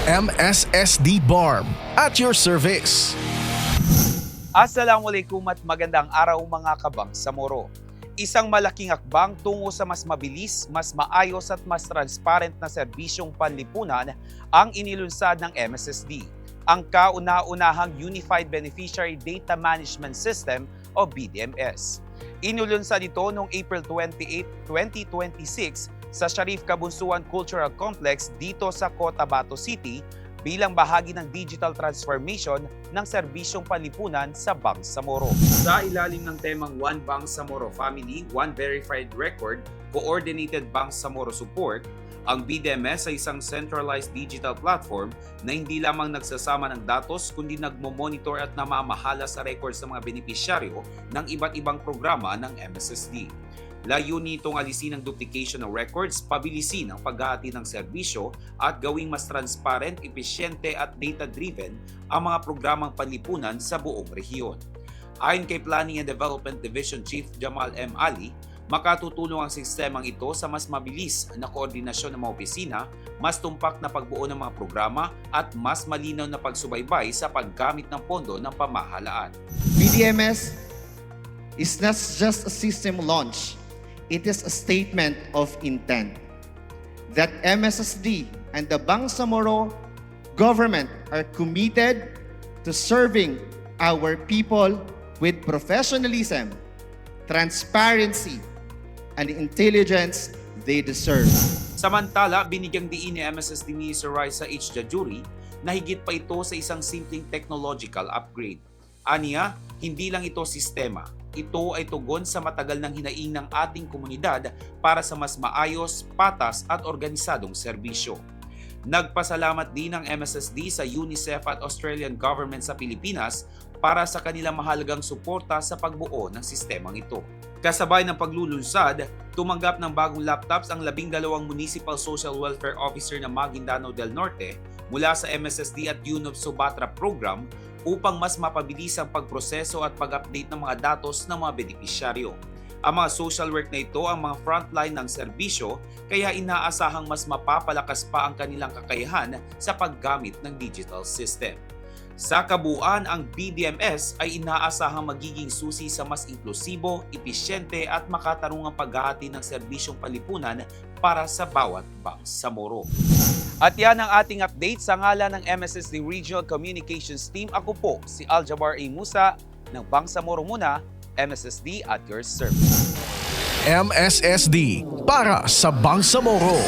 MSSD BARM at your service. Assalamualaikum at magandang araw mga kabangsamoro. Isang malaking hakbang tungo sa mas mabilis, mas maayos at mas transparent na serbisyong panlipunan ang inilunsad ng MSSD, ang kauna-unahang Unified Beneficiary Data Management System o BDMS. Inulunsad ito noong April 28, 2026 sa Sharif Kabunsuan Cultural Complex dito sa Cotabato City bilang bahagi ng digital transformation ng serbisyong panlipunan sa Bangsamoro. Sa ilalim ng temang One Bangsamoro Family, One Verified Record, Coordinated Bangsamoro Support, ang BDMS ay isang centralized digital platform na hindi lamang nagsasama ng datos kundi nagmo-monitor at namamahala sa records ng mga benepisyaryo ng iba't ibang programa ng MSSD. Layunin nitong alisin ang duplication ng records, pabilisin ang paghahati ng serbisyo at gawing mas transparent, epesyente at data-driven ang mga programang panlipunan sa buong rehiyon. Ayon kay Planning and Development Division Chief Jamal M. Ali, makatutulong ang sistemang ito sa mas mabilis na koordinasyon ng mga opisina, mas tumpak na pagbuo ng mga programa at mas malinaw na pagsubaybay sa paggamit ng pondo ng pamahalaan. BDMS is not just a system launch. It is a statement of intent that MSSD and the Bangsamoro government are committed to serving our people with professionalism, transparency, and intelligence they deserve. Samantala, binigyang diin ni MSSD ni Sir Raisa H. Jajuri na higit pa ito sa isang simpleng technological upgrade. Aniya, hindi lang ito sistema. Ito ay tugon sa matagal ng hinaing ng ating komunidad para sa mas maayos, patas at organisadong serbisyo. Nagpasalamat din ang MSSD sa UNICEF at Australian government sa Pilipinas para sa kanilang mahalagang suporta sa pagbuo ng sistemang ito. Kasabay ng paglulunsad, tumanggap ng bagong laptops ang 12 Municipal Social Welfare Officer ng Maguindanao del Norte mula sa MSSD at UNOV Subatra program upang mas mapabilis ang pagproseso at pag-update ng mga datos ng mga benepisyaryo. Ang mga social work na ito ang mga frontline ng serbisyo kaya inaasahang mas mapapalakas pa ang kanilang kakayahan sa paggamit ng digital system. Sa kabuuan, ang BDMS ay inaasahang magiging susi sa mas inklusibo, epesyente at makatarungang paghahati ng serbisyong panlipunan para sa bawat Bangsamoro. At yan ang ating update sa ngalan ng MSSD Regional Communications Team. Ako po si Aljabar A. Musa ng Bangsamoro Muna, MSSD at your service. MSSD para sa Bangsamoro.